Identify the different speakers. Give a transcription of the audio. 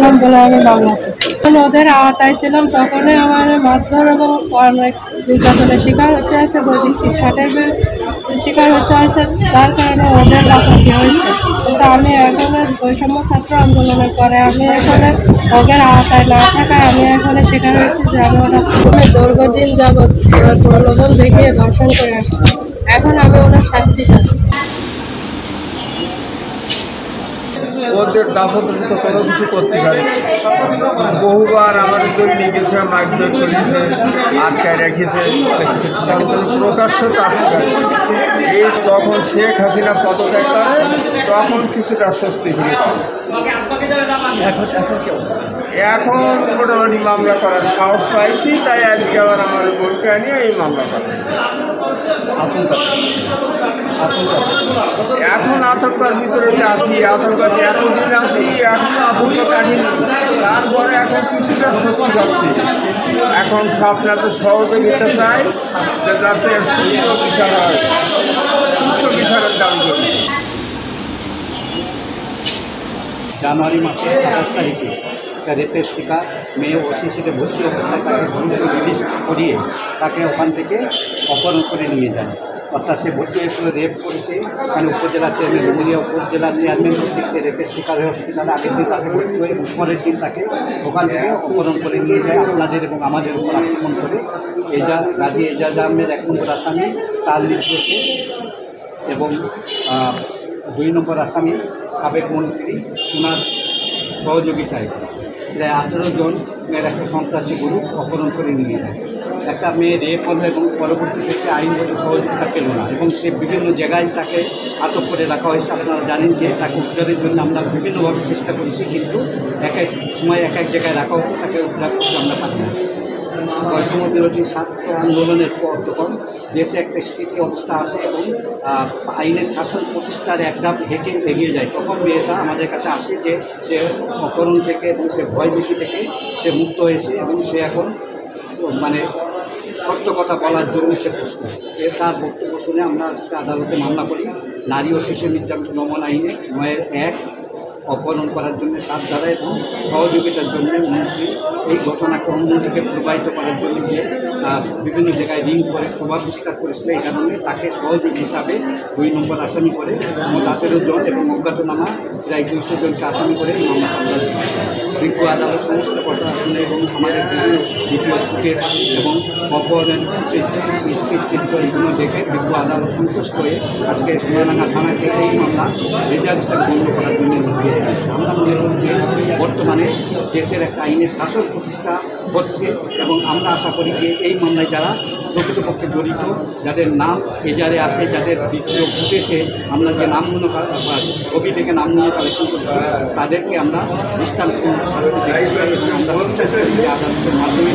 Speaker 1: করেছিলাম বলে আমি মামলা করছি। ওদের আওতায় ছিলাম তখনই আমার মারধর এবং অনেক নির্যাতনের শিকার হতে আছে, বৈদিক শিক্ষাটের শিকার হতে আছে, তার কারণে ওদের বাঁচাতে হয়েছে। কিন্তু আমি এখন বৈষম্য ছাত্র আন্দোলনের পরে আমি এখানে ওদের আওতায় না থাকায় আমি এখানে শিকার হয়েছি যে আমি ওরা দীর্ঘদিন যাবৎ প্রলোভন দেখিয়ে দর্শন করে আসছি। এখন আমি ওনার শাস্তি চাচ্ছি।
Speaker 2: ওদের দাপত্র কোনো কিছু করতে পারে। বহুবার আমাদের দল নিয়ে গেছে, মারধর করেছে, আটকায় রেখেছে, কোনো প্রকাশ্য আসতে পারে। এই তখন শেখ হাসিনা পদত্যাগ করে, তখন কিছুটা স্বস্তি ফিরে পায়। এখন মোটামুটি মামলা করার সাহস পাইছি, তাই আজকে আবার আমার বোনকে নিয়ে এই মামলা করে। এখন আতঙ্কের ভিতরে আছি, আতঙ্কের এতদিন আছি, এখন আতঙ্ক কাহিনী। তারপরে এখন কিছুটা স্বস্তি পাচ্ছি। এখন আপনার তো সহযোগিতা চাই যে যাতে সুস্থ বিচার হয়, সুস্থ বিচারের দাম করি।
Speaker 3: জানুয়ারি মাসের 28 তারিখে একটা রেপের শিকার মেয়ে ওসিসিতে ভর্তি অবস্থায় তাকে রিলিজ করিয়ে তাকে ওখান থেকে অপহরণ করে নিয়ে যায়। অর্থাৎ সে ভর্তি হয়েছিল, রেপ করেছে, এখানে উপজেলা চেয়ারম্যান, ডুমুরিয়া উপজেলা চেয়ারম্যান কর্তৃক সে রেপের শিকার হয়ে হসপিটালে আগের দিন তাকে ভর্তি হয়ে পরের দিন তাকে ওখান থেকে অপহরণ করে নিয়ে যায় আপনাদের এবং আমাদের উপর আক্রমণ করে। গাজী এজাজ আহমেদ 1 নম্বর আসামি, তার নির্দেশে এবং 2 নম্বর আসামি সাবেক মন্ত্রী ওনার সহযোগিতায় প্রায় 18 জন মেয়ের একটা সন্ত্রাসী গ্রুপ অপহরণ করে নিয়ে যায়। একটা মেয়ে রেপ হলো এবং পরবর্তীতে সে আইনগত সহযোগিতা পেল না এবং সে বিভিন্ন জায়গায় তাকে আটক করে রাখা হয়েছে। আপনারা জানেন যে তাকে উদ্ধারের জন্য আমরা বিভিন্নভাবে চেষ্টা করেছি, কিন্তু এক এক সময় এক এক জায়গায় রাখা হতো, তাকে উদ্ধার করতে আমরা পারি না। বৈষম্য বিরোধী ছাত্র আন্দোলনের পর যখন দেশে একটা স্থিতি অবস্থা আসে এবং আইনের শাসন প্রতিষ্ঠার এক ধাপ এগিয়ে যায়, তখন মেয়েটা আমাদের কাছে আসে যে সে অপহরণ থেকে এবং সে ভয়ভীতি থেকে সে মুক্ত হয়েছে এবং সে এখন মানে সত্য কথা বলার জন্য সে প্রশ্ন তার বক্তব্য শুনে আমরা আজকে আদালতে মামলা করি। নারী ও শিশু নির্যাতন দমন আইনে 9-1 অপহরণ করার জন্য 7 ধারা এবং সহযোগিতার জন্য মন্ত্রী এই ঘটনাকে অন্যদিকে প্রবাহিত করার জন্য যে বিভিন্ন জায়গায় রিং করে প্রভাব বিস্তার করেছিল, এই কারণে তাকে সহযোগী হিসাবে 2 নম্বর আসামি করে মোট 18 জন এবং অজ্ঞাতনামা প্রায় 200 জনকে আসামি করে মামলা করা বিজ্ঞ আদালত সমস্ত ঘটনা শুনে এবং আমাদের দ্বিতীয় ফুটেজ এবং অপহরণ স্থির চিত্র এগুলো দেখে বিজ্ঞ আদালত সন্তুষ্ট হয়ে আজকে সোনাডাঙ্গা থানাকে এই মামলা রেজাল্ট হিসেবে গণ্য করার জন্য নির্দেশ দিয়েছে। আমরা মনে করি যে বর্তমানে দেশের একটা আইনের শাসন প্রতিষ্ঠা হচ্ছে এবং আমরা আশা করি যে এই মামলায় যারা প্রকৃতপক্ষে জড়িত, যাদের নাম এজারে আসে, যাদের দ্বিতীয় ফুটেজে আমরা যে নামগুলো ছবি থেকে নামগুলো কালেকশন করছি, তাদেরকে আমরা দৃষ্টান্তমূলক শাস্তি দিতে চাই এবং আমরা চেষ্টা করি যে আদালতের মাধ্যমে